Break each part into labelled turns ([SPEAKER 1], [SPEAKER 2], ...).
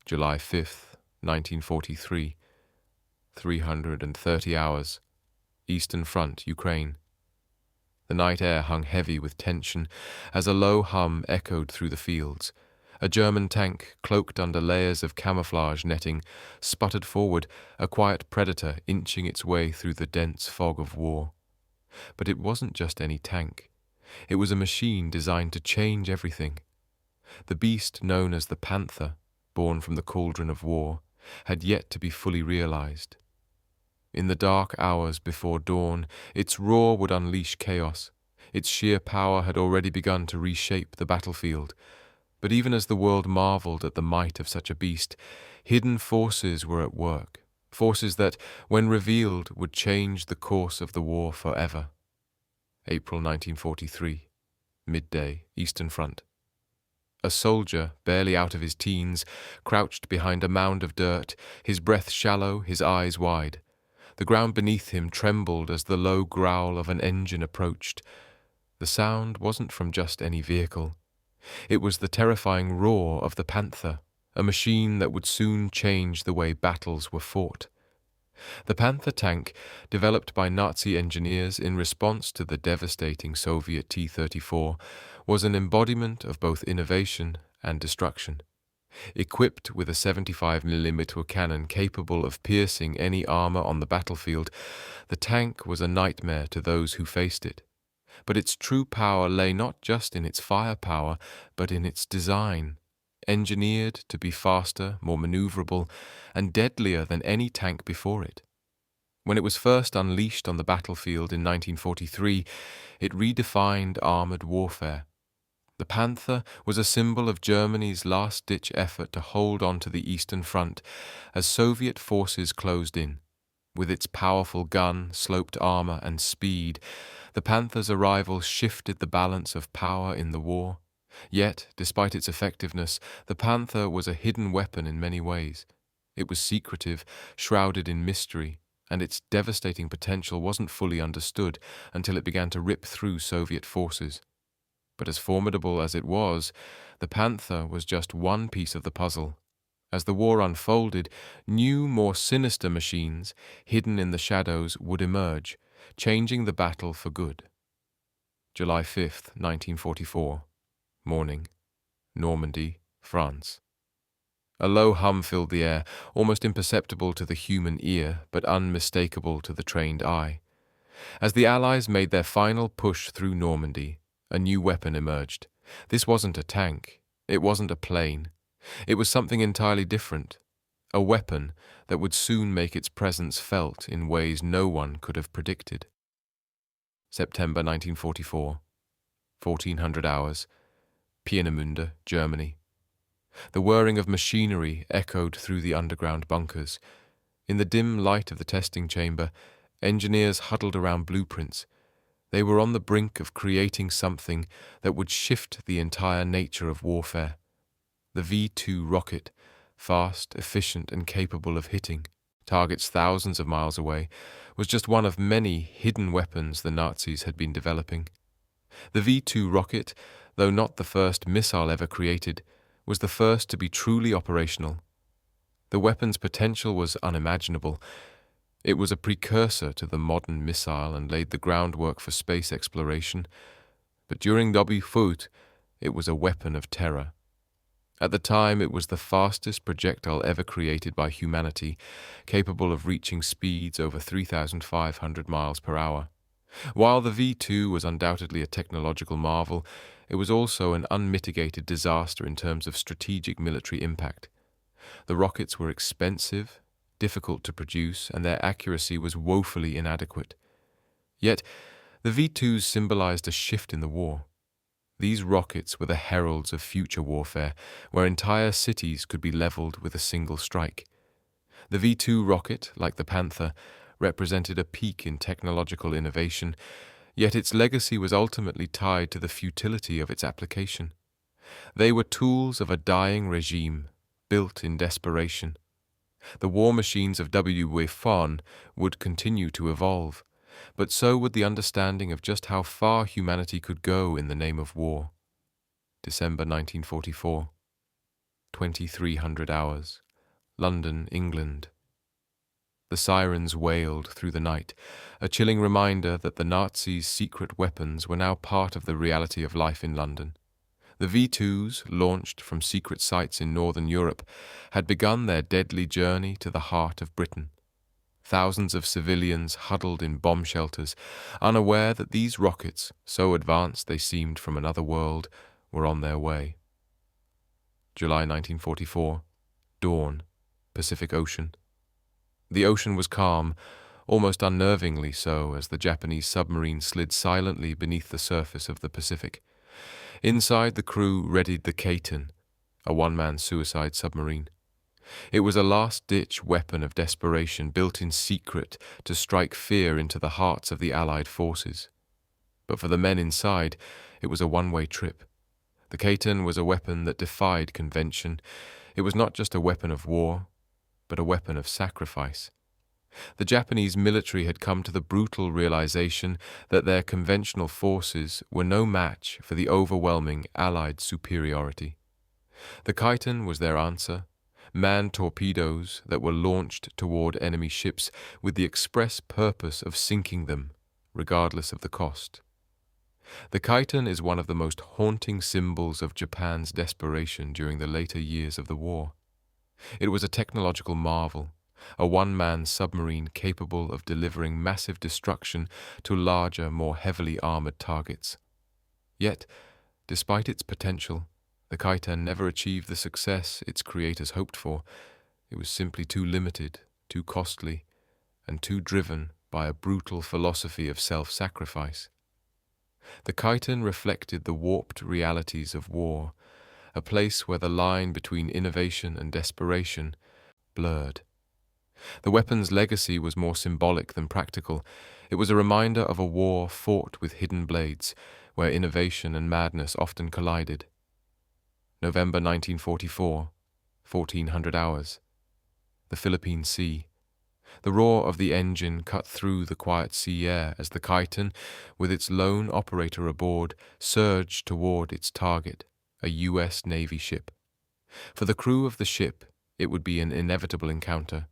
[SPEAKER 1] July 5th, 1943. 330 hours. Eastern Front, Ukraine. The night air hung heavy with tension as a low hum echoed through the fields. A German tank, cloaked under layers of camouflage netting, sputtered forward, a quiet predator inching its way through the dense fog of war. But it wasn't just any tank. It was a machine designed to change everything. The beast known as the Panther, born from the cauldron of war, had yet to be fully realized. In the dark hours before dawn, its roar would unleash chaos. Its sheer power had already begun to reshape the battlefield. But even as the world marveled at the might of such a beast, hidden forces were at work, forces that, when revealed, would change the course of the war forever. April 1943, midday, Eastern Front. A soldier, barely out of his teens, crouched behind a mound of dirt, his breath shallow, his eyes wide. The ground beneath him trembled as the low growl of an engine approached. The sound wasn't from just any vehicle. It was the terrifying roar of the Panther, a machine that would soon change the way battles were fought. The Panther tank, developed by Nazi engineers in response to the devastating Soviet T-34, was an embodiment of both innovation and destruction. Equipped with a 75mm cannon capable of piercing any armor on the battlefield, the tank was a nightmare to those who faced it. But its true power lay not just in its firepower, but in its design, engineered to be faster, more maneuverable, and deadlier than any tank before it. When it was first unleashed on the battlefield in 1943, it redefined armored warfare. The Panther was a symbol of Germany's last-ditch effort to hold on to the Eastern Front as Soviet forces closed in. With its powerful gun, sloped armor, and speed, the Panther's arrival shifted the balance of power in the war. Yet, despite its effectiveness, the Panther was a hidden weapon in many ways. It was secretive, shrouded in mystery, and its devastating potential wasn't fully understood until it began to rip through Soviet forces. But as formidable as it was, the Panther was just one piece of the puzzle. As the war unfolded, new, more sinister machines, hidden in the shadows, would emerge, changing the battle for good. July 5th, 1944. Morning. Normandy, France. A low hum filled the air, almost imperceptible to the human ear, but unmistakable to the trained eye. As the Allies made their final push through Normandy, a new weapon emerged. This wasn't a tank. It wasn't a plane. It was something entirely different. A weapon that would soon make its presence felt in ways no one could have predicted. September 1944. 1400 hours. Peenemünde, Germany. The whirring of machinery echoed through the underground bunkers. In the dim light of the testing chamber, engineers huddled around blueprints. They were on the brink of creating something that would shift the entire nature of warfare. The V-2 rocket, fast, efficient, and capable of hitting targets thousands of miles away, was just one of many hidden weapons the Nazis had been developing. The V-2 rocket, though not the first missile ever created, was the first to be truly operational. The weapon's potential was unimaginable. It was a precursor to the modern missile and laid the groundwork for space exploration. But during WWII, it was a weapon of terror. At the time, it was the fastest projectile ever created by humanity, capable of reaching speeds over 3,500 miles per hour. While the V-2 was undoubtedly a technological marvel, it was also an unmitigated disaster in terms of strategic military impact. The rockets were expensive, difficult to produce, and their accuracy was woefully inadequate. Yet, the V-2s symbolized a shift in the war. These rockets were the heralds of future warfare, where entire cities could be leveled with a single strike. The V-2 rocket, like the Panther, represented a peak in technological innovation, yet its legacy was ultimately tied to the futility of its application. They were tools of a dying regime, built in desperation. The war machines of WWII would continue to evolve, but so would the understanding of just how far humanity could go in the name of war. December 1944. 2300 hours. London, England. The sirens wailed through the night, a chilling reminder that the Nazis' secret weapons were now part of the reality of life in London. The V2s, launched from secret sites in northern Europe, had begun their deadly journey to the heart of Britain. Thousands of civilians huddled in bomb shelters, unaware that these rockets, so advanced they seemed from another world, were on their way. July 1944. Dawn. Pacific Ocean. The ocean was calm, almost unnervingly so, as the Japanese submarine slid silently beneath the surface of the Pacific. Inside, the crew readied the Caton, a one-man suicide submarine. It was a last-ditch weapon of desperation built in secret to strike fear into the hearts of the Allied forces. But for the men inside, it was a one-way trip. The Caton was a weapon that defied convention. It was not just a weapon of war, but a weapon of sacrifice. The Japanese military had come to the brutal realization that their conventional forces were no match for the overwhelming Allied superiority. The Caton was their answer, manned torpedoes that were launched toward enemy ships with the express purpose of sinking them, regardless of the cost. The Caton is one of the most haunting symbols of Japan's desperation during the later years of the war. It was a technological marvel, a one-man submarine capable of delivering massive destruction to larger, more heavily armored targets. Yet, despite its potential, the Caton never achieved the success its creators hoped for. It was simply too limited, too costly, and too driven by a brutal philosophy of self-sacrifice. The Caton reflected the warped realities of war, a place where the line between innovation and desperation blurred. The weapon's legacy was more symbolic than practical. It was a reminder of a war fought with hidden blades, where innovation and madness often collided. November 1944, 1400 hours. The Philippine Sea. The roar of the engine cut through the quiet sea air as the Caton, with its lone operator aboard, surged toward its target, a U.S. Navy ship. For the crew of the ship, it would be an inevitable encounter.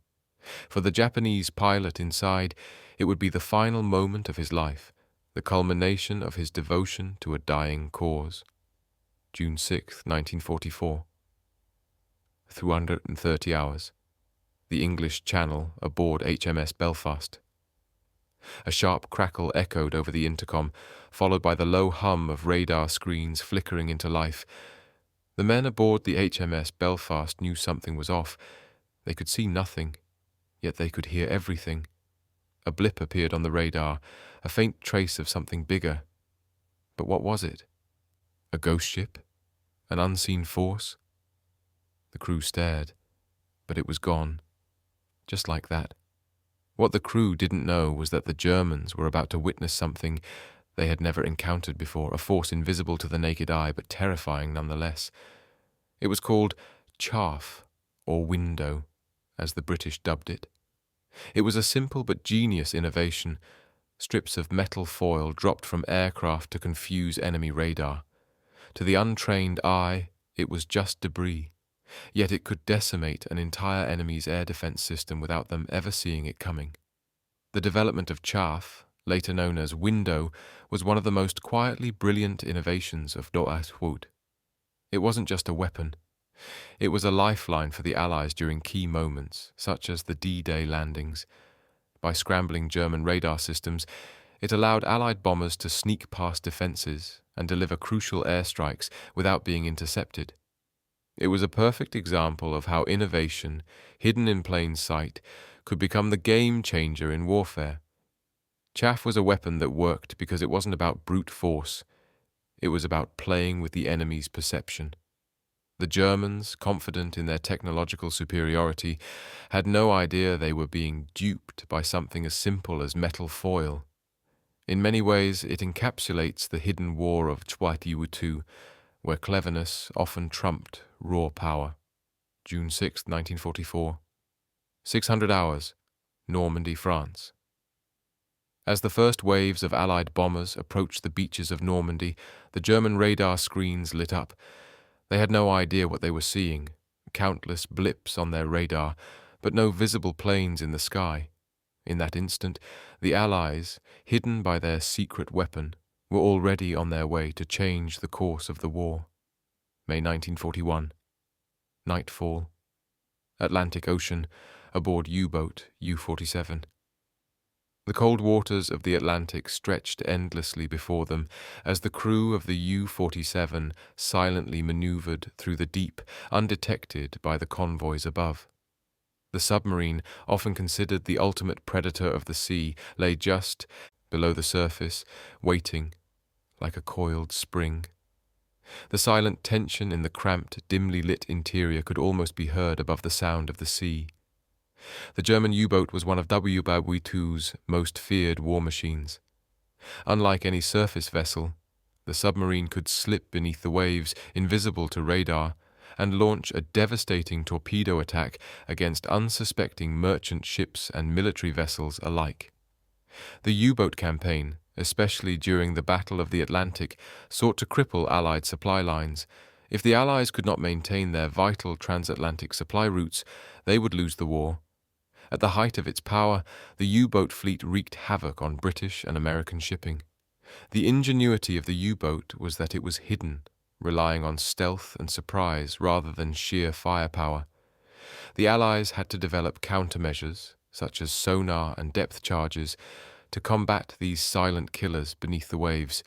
[SPEAKER 1] For the Japanese pilot inside, it would be the final moment of his life, the culmination of his devotion to a dying cause. June 6, 1944. 230 hours. The English Channel aboard HMS Belfast. A sharp crackle echoed over the intercom, followed by the low hum of radar screens flickering into life. The men aboard the HMS Belfast knew something was off. They could see nothing, yet they could hear everything. A blip appeared on the radar, a faint trace of something bigger. But what was it? A ghost ship? An unseen force? The crew stared, but it was gone. Just like that. What the crew didn't know was that the Germans were about to witness something they had never encountered before, a force invisible to the naked eye, but terrifying nonetheless. It was called chaff, or window, as the British dubbed it. It was a simple but genius innovation, strips of metal foil dropped from aircraft to confuse enemy radar. To the untrained eye, it was just debris, yet it could decimate an entire enemy's air defense system without them ever seeing it coming. The development of chaff, later known as window, was one of the most quietly brilliant innovations of WWII. It wasn't just a weapon. It was a lifeline for the Allies during key moments, such as the D-Day landings. By scrambling German radar systems, it allowed Allied bombers to sneak past defenses and deliver crucial airstrikes without being intercepted. It was a perfect example of how innovation, hidden in plain sight, could become the game changer in warfare. Chaff was a weapon that worked because it wasn't about brute force. It was about playing with the enemy's perception. The Germans, confident in their technological superiority, had no idea they were being duped by something as simple as metal foil. In many ways, it encapsulates the hidden war of WWII, where cleverness often trumped raw power. June 6, 1944. 600 hours. Normandy, France. As the first waves of Allied bombers approached the beaches of Normandy, the German radar screens lit up. They had no idea what they were seeing, countless blips on their radar, but no visible planes in the sky. In that instant, the Allies, hidden by their secret weapon, were already on their way to change the course of the war. May 1941. Nightfall. Atlantic Ocean, aboard U-boat U-47. The cold waters of the Atlantic stretched endlessly before them as the crew of the U-47 silently maneuvered through the deep, undetected by the convoys above. The submarine, often considered the ultimate predator of the sea, lay just below the surface, waiting like a coiled spring. The silent tension in the cramped, dimly lit interior could almost be heard above the sound of the sea. The German U-boat was one of WWII's most feared war machines. Unlike any surface vessel, the submarine could slip beneath the waves, invisible to radar, and launch a devastating torpedo attack against unsuspecting merchant ships and military vessels alike. The U-boat campaign, especially during the Battle of the Atlantic, sought to cripple Allied supply lines. If the Allies could not maintain their vital transatlantic supply routes, they would lose the war. At the height of its power, the U-boat fleet wreaked havoc on British and American shipping. The ingenuity of the U-boat was that it was hidden, relying on stealth and surprise rather than sheer firepower. The Allies had to develop countermeasures, such as sonar and depth charges, to combat these silent killers beneath the waves.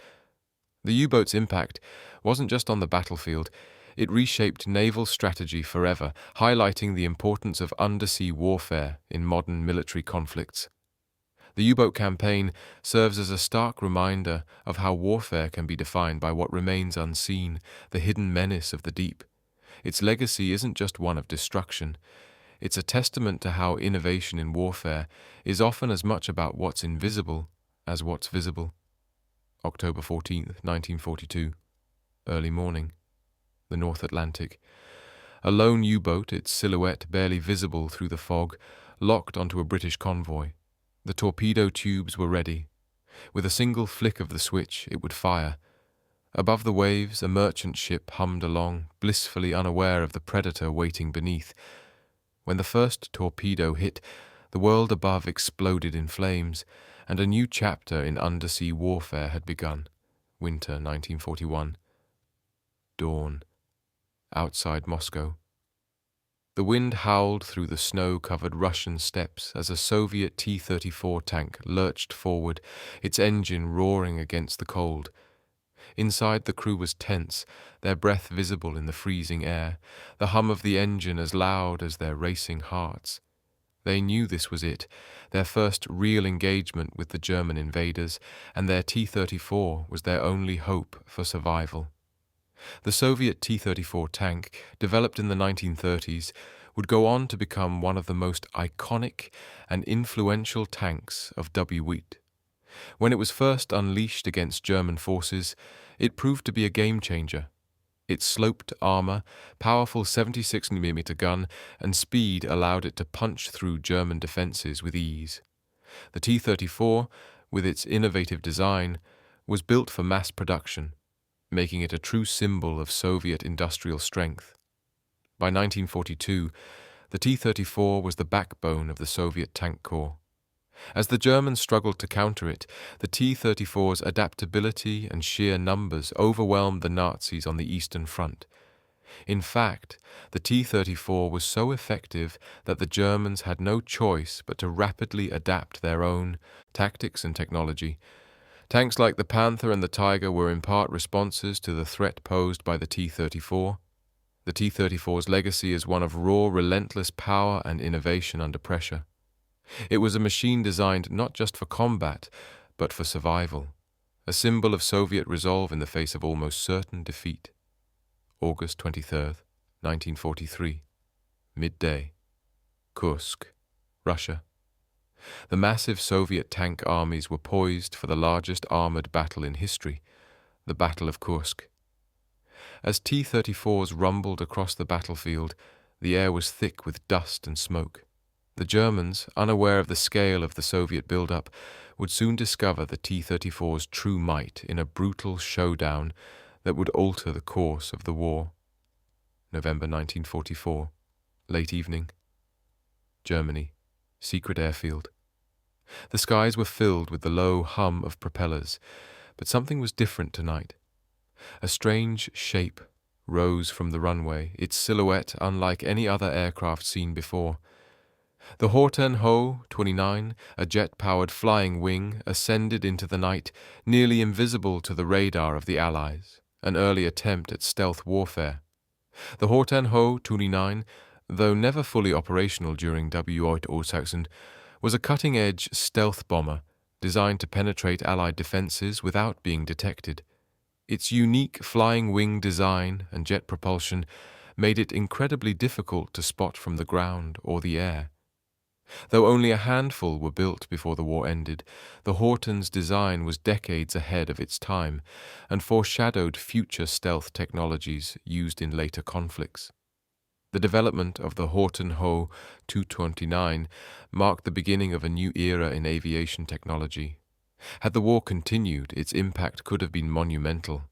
[SPEAKER 1] The U-boat's impact wasn't just on the battlefield, it reshaped naval strategy forever, highlighting the importance of undersea warfare in modern military conflicts. The U-boat campaign serves as a stark reminder of how warfare can be defined by what remains unseen, the hidden menace of the deep. Its legacy isn't just one of destruction. It's a testament to how innovation in warfare is often as much about what's invisible as what's visible. October 14th, 1942. Early morning. The North Atlantic. A lone U-boat, its silhouette barely visible through the fog, locked onto a British convoy. The torpedo tubes were ready. With a single flick of the switch, it would fire. Above the waves, a merchant ship hummed along, blissfully unaware of the predator waiting beneath. When the first torpedo hit, the world above exploded in flames, and a new chapter in undersea warfare had begun. Winter 1941. Dawn. Outside Moscow. The wind howled through the snow-covered Russian steppes as a Soviet T-34 tank lurched forward, its engine roaring against the cold. Inside, the crew was tense, their breath visible in the freezing air, the hum of the engine as loud as their racing hearts. They knew this was it, their first real engagement with the German invaders, and their T-34 was their only hope for survival. The Soviet T-34 tank, developed in the 1930s, would go on to become one of the most iconic and influential tanks of WWII. When it was first unleashed against German forces, it proved to be a game-changer. Its sloped armor, powerful 76mm gun, and speed allowed it to punch through German defenses with ease. The T-34, with its innovative design, was built for mass production, making it a true symbol of Soviet industrial strength. By 1942, the T-34 was the backbone of the Soviet tank corps. As the Germans struggled to counter it, the T-34's adaptability and sheer numbers overwhelmed the Nazis on the Eastern Front. In fact, the T-34 was so effective that the Germans had no choice but to rapidly adapt their own tactics and technology. Tanks like the Panther and the Tiger were in part responses to the threat posed by the T-34. The T-34's legacy is one of raw, relentless power and innovation under pressure. It was a machine designed not just for combat, but for survival, a symbol of Soviet resolve in the face of almost certain defeat. August 23rd, 1943. Midday. Kursk, Russia. The massive Soviet tank armies were poised for the largest armored battle in history, the Battle of Kursk. As T-34s rumbled across the battlefield, the air was thick with dust and smoke. The Germans, unaware of the scale of the Soviet buildup, would soon discover the T-34's true might in a brutal showdown that would alter the course of the war. November 1944. Late evening. Germany. Secret airfield. The skies were filled with the low hum of propellers, but something was different tonight. A strange shape rose from the runway, its silhouette unlike any other aircraft seen before. The Horten Ho 29, a jet-powered flying wing, ascended into the night, nearly invisible to the radar of the Allies, an early attempt at stealth warfare. The Horten Ho 29, though never fully operational during WWII, was a cutting-edge stealth bomber designed to penetrate Allied defenses without being detected. Its unique flying wing design and jet propulsion made it incredibly difficult to spot from the ground or the air. Though only a handful were built before the war ended, the Horten's design was decades ahead of its time and foreshadowed future stealth technologies used in later conflicts. The development of the Horten Ho 229 marked the beginning of a new era in aviation technology. Had the war continued, its impact could have been monumental.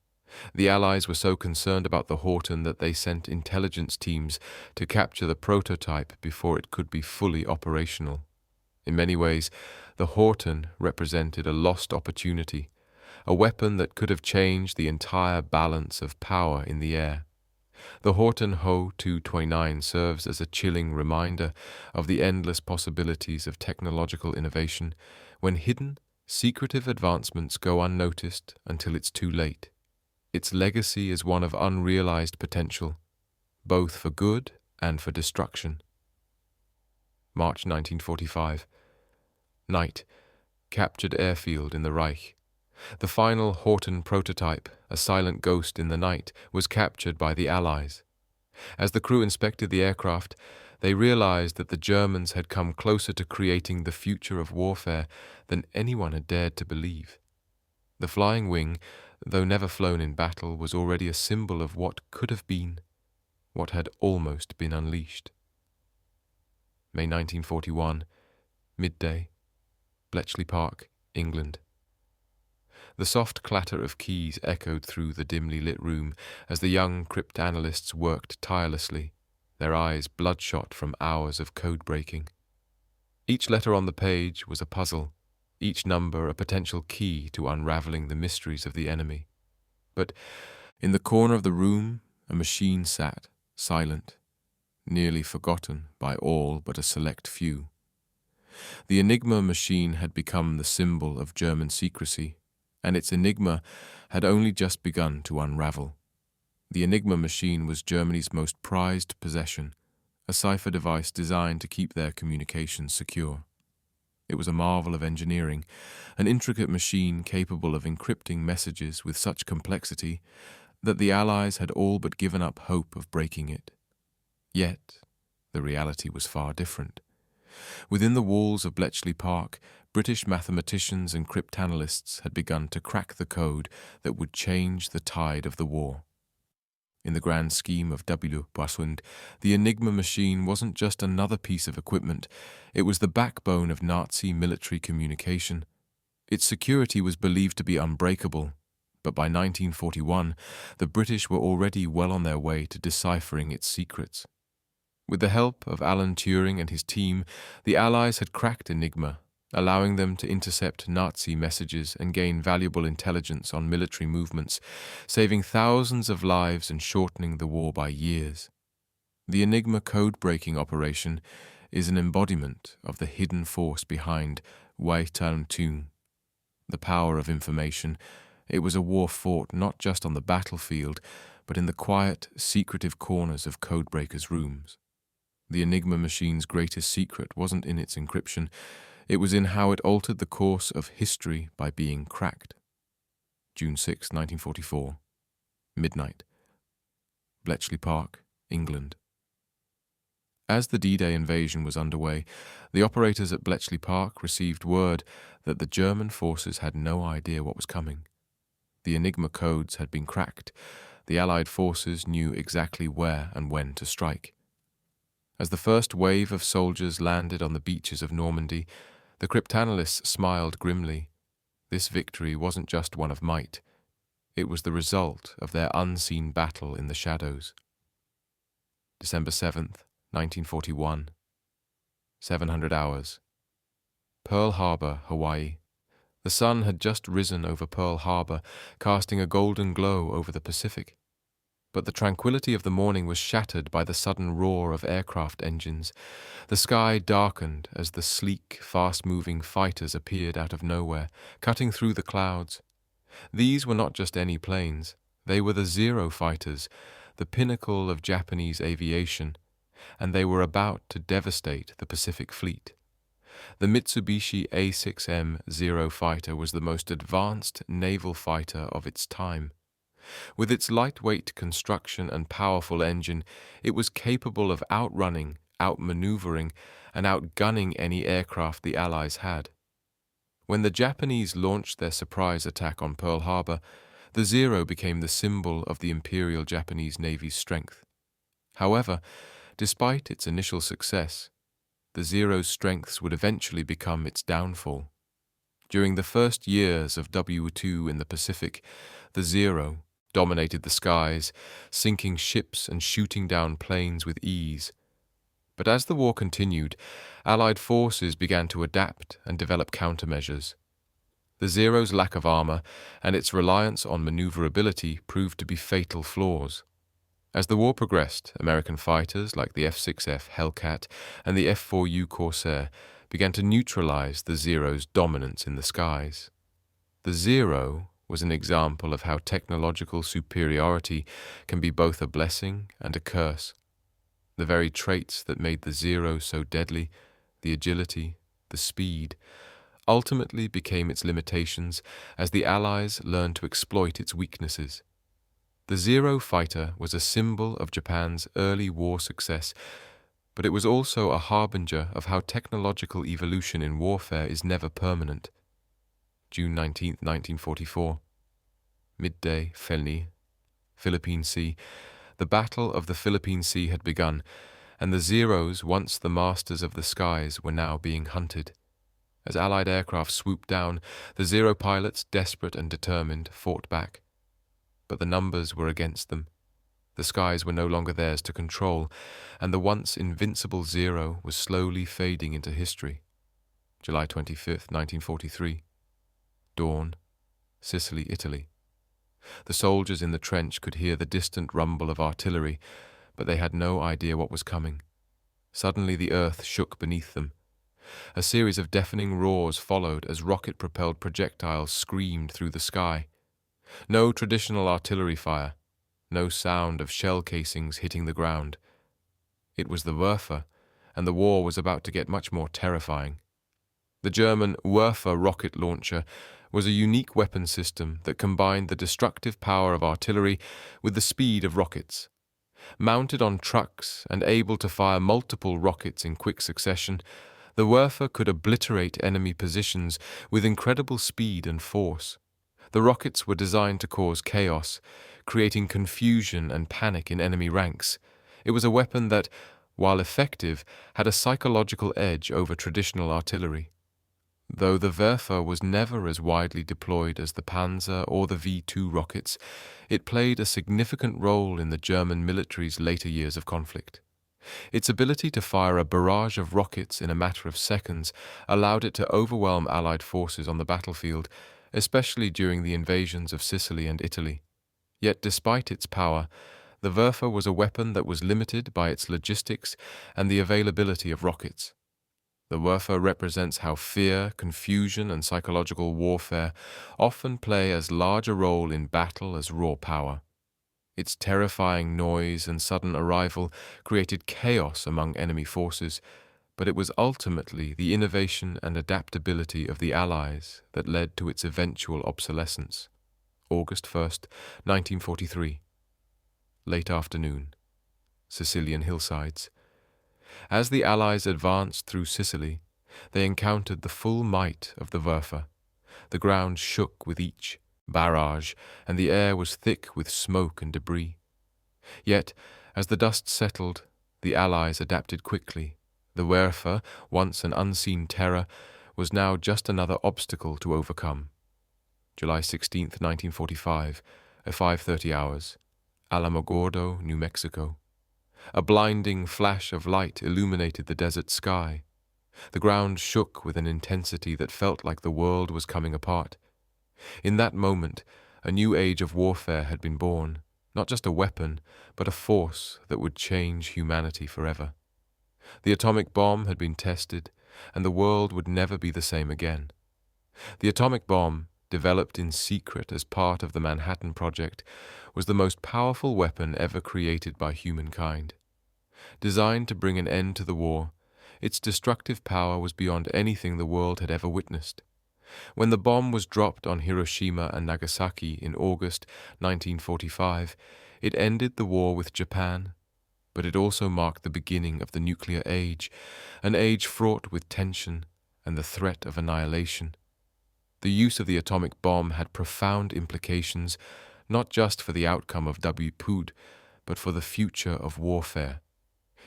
[SPEAKER 1] The Allies were so concerned about the Horten that they sent intelligence teams to capture the prototype before it could be fully operational. In many ways, the Horten represented a lost opportunity, a weapon that could have changed the entire balance of power in the air. The Horten Ho 229 serves as a chilling reminder of the endless possibilities of technological innovation when hidden, secretive advancements go unnoticed until it's too late. Its legacy is one of unrealized potential, both for good and for destruction. March 1945. Night. Captured airfield in the Reich. The final Horten prototype, a silent ghost in the night, was captured by the Allies. As the crew inspected the aircraft, they realized that the Germans had come closer to creating the future of warfare than anyone had dared to believe. The flying wing, though never flown in battle, was already a symbol of what could have been, what had almost been unleashed. May 1941, midday, Bletchley Park, England. The soft clatter of keys echoed through the dimly lit room as the young cryptanalysts worked tirelessly, their eyes bloodshot from hours of code-breaking. Each letter on the page was a puzzle, each number a potential key to unraveling the mysteries of the enemy. But in the corner of the room, a machine sat, silent, nearly forgotten by all but a select few. The Enigma machine had become the symbol of German secrecy, and its enigma had only just begun to unravel. The Enigma machine was Germany's most prized possession, a cipher device designed to keep their communications secure. It was a marvel of engineering, an intricate machine capable of encrypting messages with such complexity that the Allies had all but given up hope of breaking it. Yet, the reality was far different. Within the walls of Bletchley Park, British mathematicians and cryptanalysts had begun to crack the code that would change the tide of the war. In the grand scheme of WWII, the Enigma machine wasn't just another piece of equipment, it was the backbone of Nazi military communication. Its security was believed to be unbreakable, but by 1941, the British were already well on their way to deciphering its secrets. With the help of Alan Turing and his team, the Allies had cracked Enigma, allowing them to intercept Nazi messages and gain valuable intelligence on military movements, saving thousands of lives and shortening the war by years. The Enigma code-breaking operation is an embodiment of the hidden force behind WWII, the power of information. It was a war fought not just on the battlefield, but in the quiet, secretive corners of codebreakers' rooms. The Enigma machine's greatest secret wasn't in its encryption, it was in how it altered the course of history by being cracked. June 6, 1944. Midnight. Bletchley Park, England. As the D-Day invasion was underway, the operators at Bletchley Park received word that the German forces had no idea what was coming. The Enigma codes had been cracked. The Allied forces knew exactly where and when to strike. As the first wave of soldiers landed on the beaches of Normandy, the cryptanalysts smiled grimly. This victory wasn't just one of might. It was the result of their unseen battle in the shadows. December 7th, 1941. 700 hours. Pearl Harbor, Hawaii. The sun had just risen over Pearl Harbor, casting a golden glow over the Pacific. But the tranquility of the morning was shattered by the sudden roar of aircraft engines. The sky darkened as the sleek, fast-moving fighters appeared out of nowhere, cutting through the clouds. These were not just any planes. They were the Zero fighters, the pinnacle of Japanese aviation, and they were about to devastate the Pacific Fleet. The Mitsubishi A6M Zero fighter was the most advanced naval fighter of its time. With its lightweight construction and powerful engine, it was capable of outrunning, outmaneuvering, and outgunning any aircraft the Allies had. When the Japanese launched their surprise attack on Pearl Harbor, the Zero became the symbol of the Imperial Japanese Navy's strength. However, despite its initial success, the Zero's strengths would eventually become its downfall. During the first years of WWII in the Pacific, the Zero dominated the skies, sinking ships and shooting down planes with ease. But as the war continued, Allied forces began to adapt and develop countermeasures. The Zero's lack of armor and its reliance on maneuverability proved to be fatal flaws. As the war progressed, American fighters like the F-6F Hellcat and the F-4U Corsair began to neutralize the Zero's dominance in the skies. The Zero was an example of how technological superiority can be both a blessing and a curse. The very traits that made the Zero so deadly, the agility, the speed, ultimately became its limitations as the Allies learned to exploit its weaknesses. The Zero fighter was a symbol of Japan's early war success, but it was also a harbinger of how technological evolution in warfare is never permanent. June 19, 1944. Midday, Felny, Philippine Sea. The Battle of the Philippine Sea had begun, and the Zeros, once the masters of the skies, were now being hunted. As Allied aircraft swooped down, the Zero pilots, desperate and determined, fought back. But the numbers were against them. The skies were no longer theirs to control, and the once invincible Zero was slowly fading into history. July 25, 1943. Dawn, Sicily, Italy. The soldiers in the trench could hear the distant rumble of artillery, but they had no idea what was coming. Suddenly the earth shook beneath them. A series of deafening roars followed as rocket-propelled projectiles screamed through the sky. No traditional artillery fire, no sound of shell casings hitting the ground. It was the Werfer, and the war was about to get much more terrifying. The German Werfer rocket launcher was a unique weapon system that combined the destructive power of artillery with the speed of rockets. Mounted on trucks and able to fire multiple rockets in quick succession, the Werfer could obliterate enemy positions with incredible speed and force. The rockets were designed to cause chaos, creating confusion and panic in enemy ranks. It was a weapon that, while effective, had a psychological edge over traditional artillery. Though the Werfer was never as widely deployed as the Panzer or the V-2 rockets, it played a significant role in the German military's later years of conflict. Its ability to fire a barrage of rockets in a matter of seconds allowed it to overwhelm Allied forces on the battlefield, especially during the invasions of Sicily and Italy. Yet despite its power, the Werfer was a weapon that was limited by its logistics and the availability of rockets. The Werfer represents how fear, confusion, and psychological warfare often play as large a role in battle as raw power. Its terrifying noise and sudden arrival created chaos among enemy forces, but it was ultimately the innovation and adaptability of the Allies that led to its eventual obsolescence. August 1st, 1943. Late afternoon. Sicilian hillsides. As the Allies advanced through Sicily, they encountered the full might of the Werfer. The ground shook with each barrage, and the air was thick with smoke and debris. Yet, as the dust settled, the Allies adapted quickly. The Werfer, once an unseen terror, was now just another obstacle to overcome. July 16, 1945, at 5:30 hours, Alamogordo, New Mexico. A blinding flash of light illuminated the desert sky. The ground shook with an intensity that felt like the world was coming apart. In that moment, a new age of warfare had been born, not just a weapon, but a force that would change humanity forever. The atomic bomb had been tested, and the world would never be the same again. The atomic bomb, developed in secret as part of the Manhattan Project, was the most powerful weapon ever created by humankind. Designed to bring an end to the war, its destructive power was beyond anything the world had ever witnessed. When the bomb was dropped on Hiroshima and Nagasaki in August 1945, it ended the war with Japan, but it also marked the beginning of the nuclear age, an age fraught with tension and the threat of annihilation. The use of the atomic bomb had profound implications, not just for the outcome of WWII, but for the future of warfare.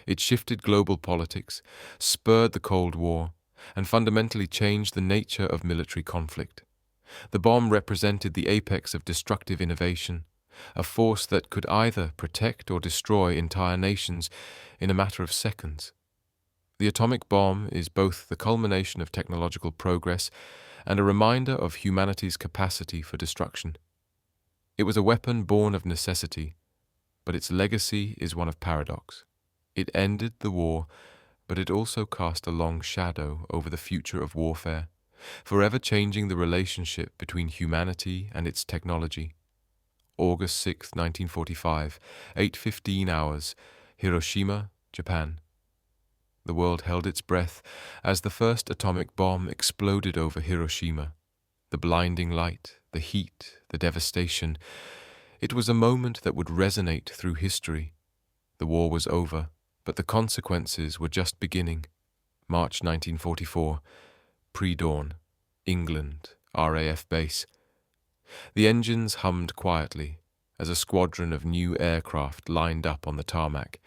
[SPEAKER 1] It shifted global politics, spurred the Cold War, and fundamentally changed the nature of military conflict. The bomb represented the apex of destructive innovation, a force that could either protect or destroy entire nations in a matter of seconds. The atomic bomb is both the culmination of technological progress and a reminder of humanity's capacity for destruction. It was a weapon born of necessity, but its legacy is one of paradox. It ended the war, but it also cast a long shadow over the future of warfare, forever changing the relationship between humanity and its technology. August 6, 1945, 8:15 hours, Hiroshima, Japan. The world held its breath as the first atomic bomb exploded over Hiroshima. The blinding light, the heat, the devastation. It was a moment that would resonate through history. The war was over, but the consequences were just beginning. March 1944, pre-dawn, England, RAF base. The engines hummed quietly as a squadron of new aircraft lined up on the tarmac.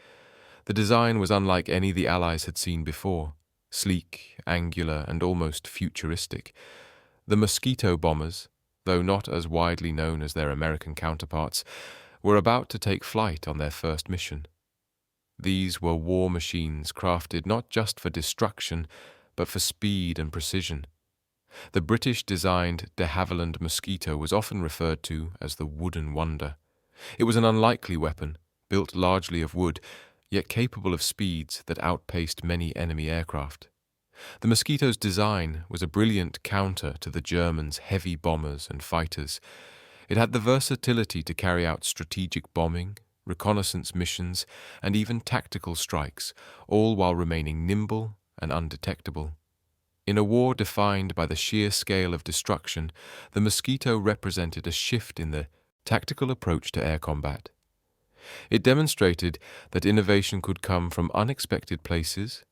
[SPEAKER 1] The design was unlike any the Allies had seen before, sleek, angular, and almost futuristic. The Mosquito bombers, though not as widely known as their American counterparts, were about to take flight on their first mission. These were war machines crafted not just for destruction, but for speed and precision. The British-designed de Havilland Mosquito was often referred to as the wooden wonder. It was an unlikely weapon, built largely of wood, yet capable of speeds that outpaced many enemy aircraft. The Mosquito's design was a brilliant counter to the Germans' heavy bombers and fighters. It had the versatility to carry out strategic bombing, reconnaissance missions, and even tactical strikes, all while remaining nimble and undetectable. In a war defined by the sheer scale of destruction, the Mosquito represented a shift in the tactical approach to air combat. It demonstrated that innovation could come from unexpected places.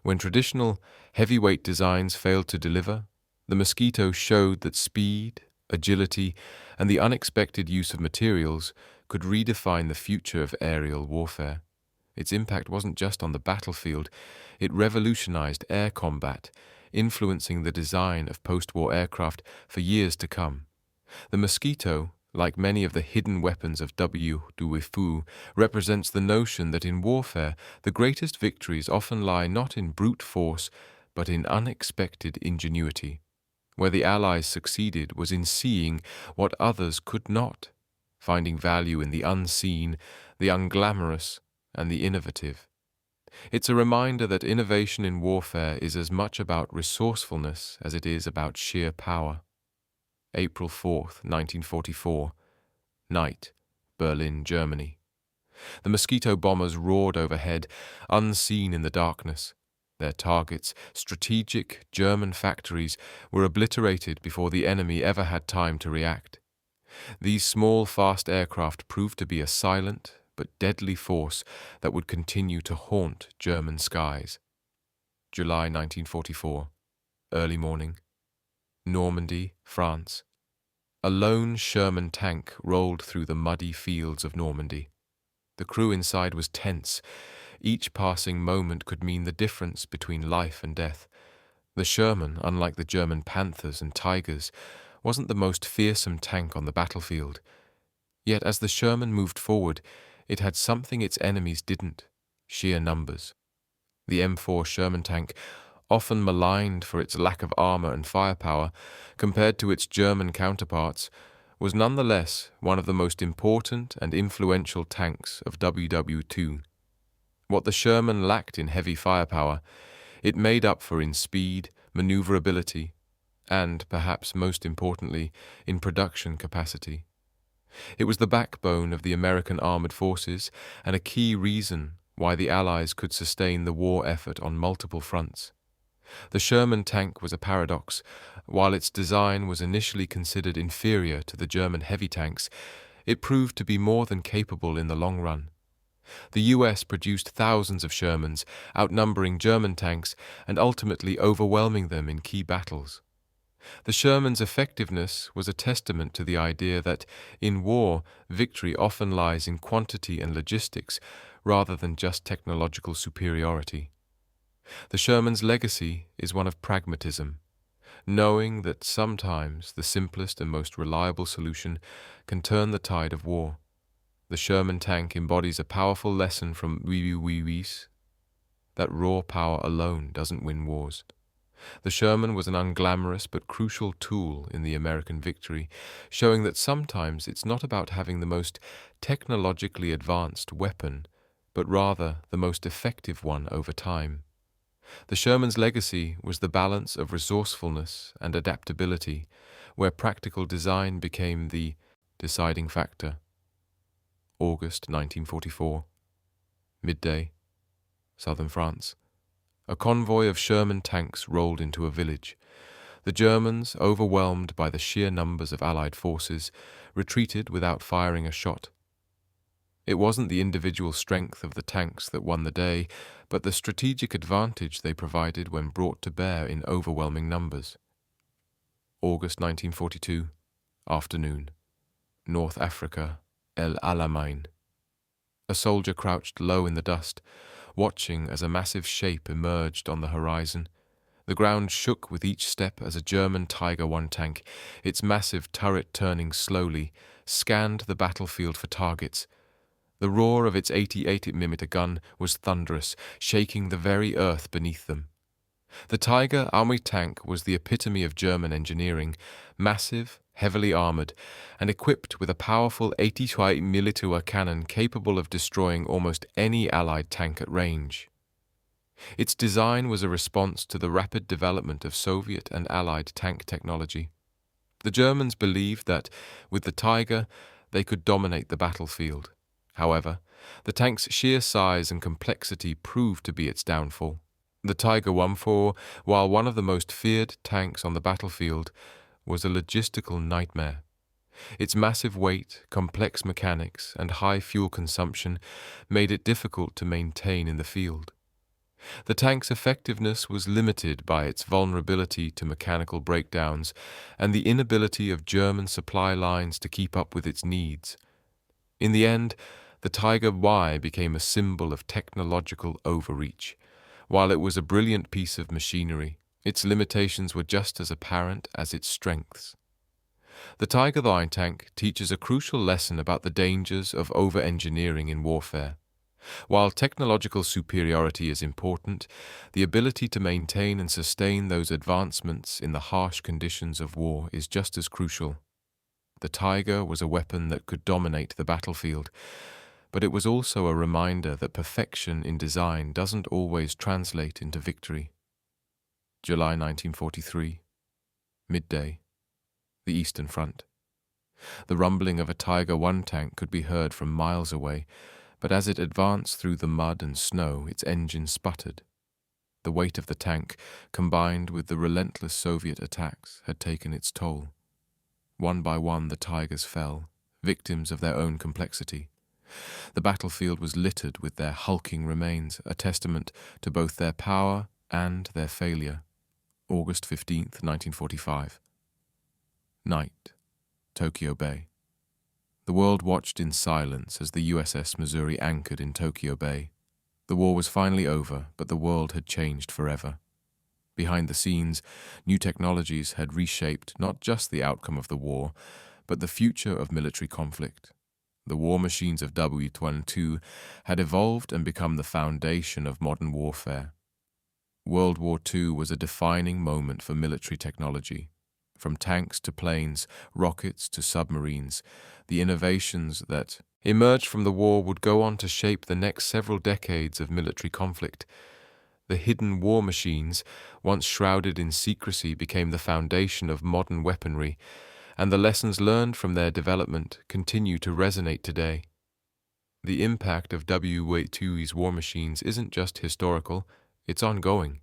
[SPEAKER 1] When traditional heavyweight designs failed to deliver, the Mosquito showed that speed, agility, and the unexpected use of materials could redefine the future of aerial warfare. Its impact wasn't just on the battlefield, it revolutionized air combat, influencing the design of post-war aircraft for years to come. The Mosquito, like many of the hidden weapons of WWII, represents the notion that in warfare, the greatest victories often lie not in brute force, but in unexpected ingenuity. Where the Allies succeeded was in seeing what others could not, finding value in the unseen, the unglamorous, and the innovative. It's a reminder that innovation in warfare is as much about resourcefulness as it is about sheer power. April 4th, 1944. Night, Berlin, Germany. The Mosquito bombers roared overhead, unseen in the darkness. Their targets, strategic German factories, were obliterated before the enemy ever had time to react. These small, fast aircraft proved to be a silent but deadly force that would continue to haunt German skies. July 1944. Early morning. Normandy, France. A lone Sherman tank rolled through the muddy fields of Normandy. The crew inside was tense. Each passing moment could mean the difference between life and death. The Sherman, unlike the German Panthers and Tigers, wasn't the most fearsome tank on the battlefield. Yet as the Sherman moved forward, it had something its enemies didn't: sheer numbers. The M4 Sherman tank, often maligned for its lack of armor and firepower compared to its German counterparts, was nonetheless one of the most important and influential tanks of WW2. What the Sherman lacked in heavy firepower, it made up for in speed, maneuverability, and, perhaps most importantly, in production capacity. It was the backbone of the American armored forces and a key reason why the Allies could sustain the war effort on multiple fronts. The Sherman tank was a paradox. While its design was initially considered inferior to the German heavy tanks, it proved to be more than capable in the long run. The US produced thousands of Shermans, outnumbering German tanks and ultimately overwhelming them in key battles. The Sherman's effectiveness was a testament to the idea that, in war, victory often lies in quantity and logistics rather than just technological superiority. The Sherman's legacy is one of pragmatism, knowing that sometimes the simplest and most reliable solution can turn the tide of war. The Sherman tank embodies a powerful lesson from WWII that raw power alone doesn't win wars. The Sherman was an unglamorous but crucial tool in the American victory, showing that sometimes it's not about having the most technologically advanced weapon, but rather the most effective one over time. The Sherman's legacy was the balance of resourcefulness and adaptability, where practical design became the deciding factor. August 1944. Midday, southern France. A convoy of Sherman tanks rolled into a village. The Germans, overwhelmed by the sheer numbers of Allied forces, retreated without firing a shot. It wasn't the individual strength of the tanks that won the day, but the strategic advantage they provided when brought to bear in overwhelming numbers. August 1942, afternoon. North Africa, El Alamein. A soldier crouched low in the dust, watching as a massive shape emerged on the horizon. The ground shook with each step as a German Tiger I tank, its massive turret turning slowly, scanned the battlefield for targets. The roar of its 88mm gun was thunderous, shaking the very earth beneath them. The Tiger Army tank was the epitome of German engineering, massive, heavily armored, and equipped with a powerful 88mm cannon capable of destroying almost any Allied tank at range. Its design was a response to the rapid development of Soviet and Allied tank technology. The Germans believed that, with the Tiger, they could dominate the battlefield. However, the tank's sheer size and complexity proved to be its downfall. The Tiger I, while one of the most feared tanks on the battlefield, was a logistical nightmare. Its massive weight, complex mechanics, and high fuel consumption made it difficult to maintain in the field. The tank's effectiveness was limited by its vulnerability to mechanical breakdowns and the inability of German supply lines to keep up with its needs. In the end, the Tiger I became a symbol of technological overreach. While it was a brilliant piece of machinery, its limitations were just as apparent as its strengths. The Tiger I tank teaches a crucial lesson about the dangers of over-engineering in warfare. While technological superiority is important, the ability to maintain and sustain those advancements in the harsh conditions of war is just as crucial. The Tiger was a weapon that could dominate the battlefield, but it was also a reminder that perfection in design doesn't always translate into victory. July 1943. Midday. The Eastern Front. The rumbling of a Tiger I tank could be heard from miles away, but as it advanced through the mud and snow, its engine sputtered. The weight of the tank, combined with the relentless Soviet attacks, had taken its toll. One by one the Tigers fell, victims of their own complexity. The battlefield was littered with their hulking remains, a testament to both their power and their failure. August 15th, 1945. Night. Tokyo Bay. The world watched in silence as the USS Missouri anchored in Tokyo Bay. The war was finally over, but the world had changed forever. Behind the scenes, new technologies had reshaped not just the outcome of the war, but the future of military conflict. The war machines of WWII had evolved and become the foundation of modern warfare. World War II was a defining moment for military technology. From tanks to planes, rockets to submarines, the innovations that emerged from the war would go on to shape the next several decades of military conflict. The hidden war machines, once shrouded in secrecy, became the foundation of modern weaponry, and the lessons learned from their development continue to resonate today. The impact of WWII's war machines isn't just historical, it's ongoing.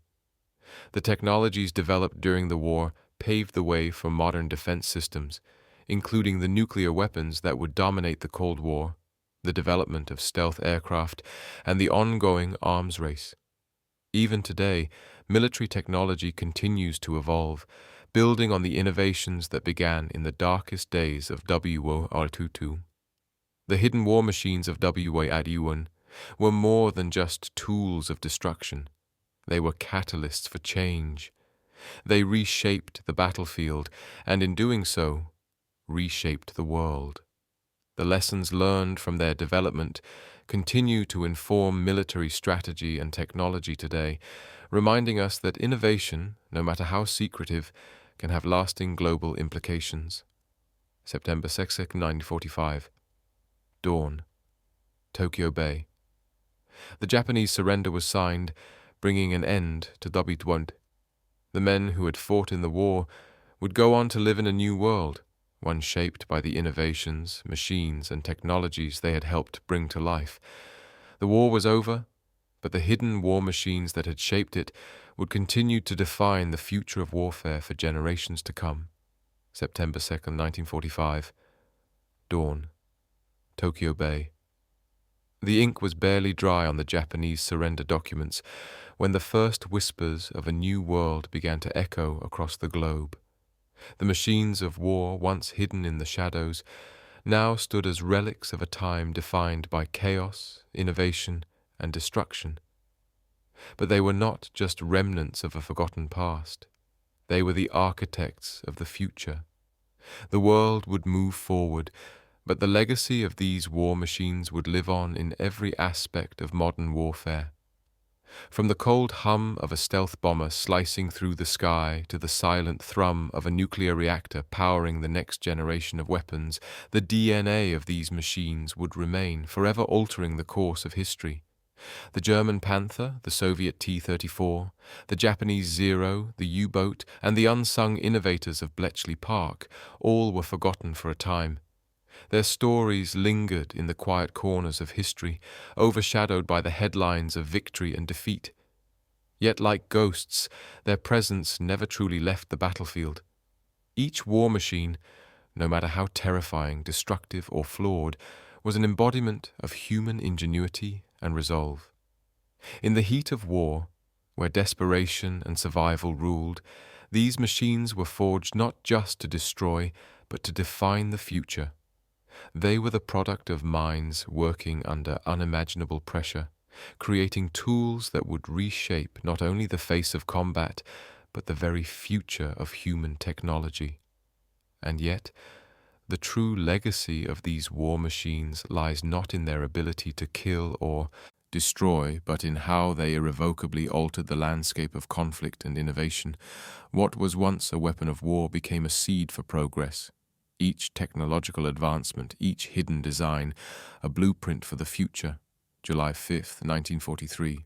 [SPEAKER 1] The technologies developed during the war paved the way for modern defense systems, including the nuclear weapons that would dominate the Cold War, the development of stealth aircraft, and the ongoing arms race. Even today, military technology continues to evolve, building on the innovations that began in the darkest days of WWII. The hidden war machines of WWII were more than just tools of destruction. They were catalysts for change. They reshaped the battlefield, and in doing so, reshaped the world. The lessons learned from their development continue to inform military strategy and technology today, reminding us that innovation, no matter how secretive, can have lasting global implications. September 6, 1945. Dawn. Tokyo Bay. The Japanese surrender was signed, bringing an end to WWII. The men who had fought in the war would go on to live in a new world, one shaped by the innovations, machines, and technologies they had helped bring to life. The war was over, but the hidden war machines that had shaped it would continue to define the future of warfare for generations to come. September 2, 1945. Dawn. Tokyo Bay. The ink was barely dry on the Japanese surrender documents when the first whispers of a new world began to echo across the globe. The machines of war, once hidden in the shadows, now stood as relics of a time defined by chaos, innovation, and destruction. But they were not just remnants of a forgotten past. They were the architects of the future. The world would move forward, but the legacy of these war machines would live on in every aspect of modern warfare. From the cold hum of a stealth bomber slicing through the sky to the silent thrum of a nuclear reactor powering the next generation of weapons, the DNA of these machines would remain, forever altering the course of history. The German Panther, the Soviet T-34, the Japanese Zero, the U-boat, and the unsung innovators of Bletchley Park all were forgotten for a time. Their stories lingered in the quiet corners of history, overshadowed by the headlines of victory and defeat. Yet like ghosts, their presence never truly left the battlefield. Each war machine, no matter how terrifying, destructive, or flawed, was an embodiment of human ingenuity and resolve. In the heat of war, where desperation and survival ruled, these machines were forged not just to destroy, but to define the future. They were the product of minds working under unimaginable pressure, creating tools that would reshape not only the face of combat, but the very future of human technology. And yet, the true legacy of these war machines lies not in their ability to kill or destroy, but in how they irrevocably altered the landscape of conflict and innovation. What was once a weapon of war became a seed for progress. Each technological advancement, each hidden design, a blueprint for the future. July 5, 1943.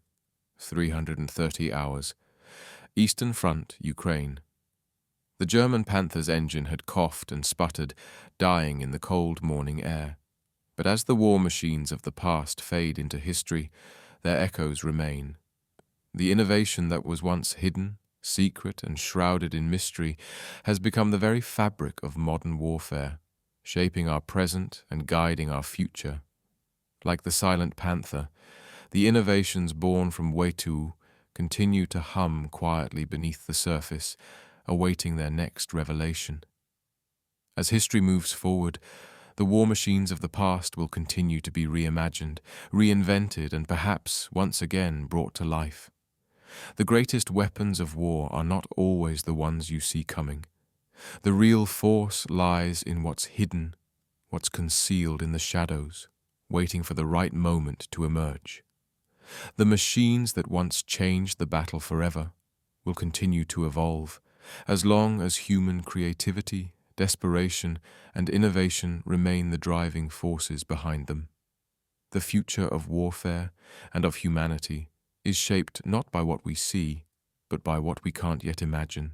[SPEAKER 1] 330 hours. Eastern Front, Ukraine. The German Panther's engine had coughed and sputtered, dying in the cold morning air. But as the war machines of the past fade into history, their echoes remain. The innovation that was once hidden, secret, and shrouded in mystery has become the very fabric of modern warfare, shaping our present and guiding our future. Like the silent panther, the innovations born from WWII continue to hum quietly beneath the surface, awaiting their next revelation. As history moves forward, the war machines of the past will continue to be reimagined, reinvented, and perhaps once again brought to life. The greatest weapons of war are not always the ones you see coming. The real force lies in what's hidden, what's concealed in the shadows, waiting for the right moment to emerge. The machines that once changed the battle forever will continue to evolve as long as human creativity, desperation, and innovation remain the driving forces behind them. The future of warfare and of humanity is shaped not by what we see, but by what we can't yet imagine.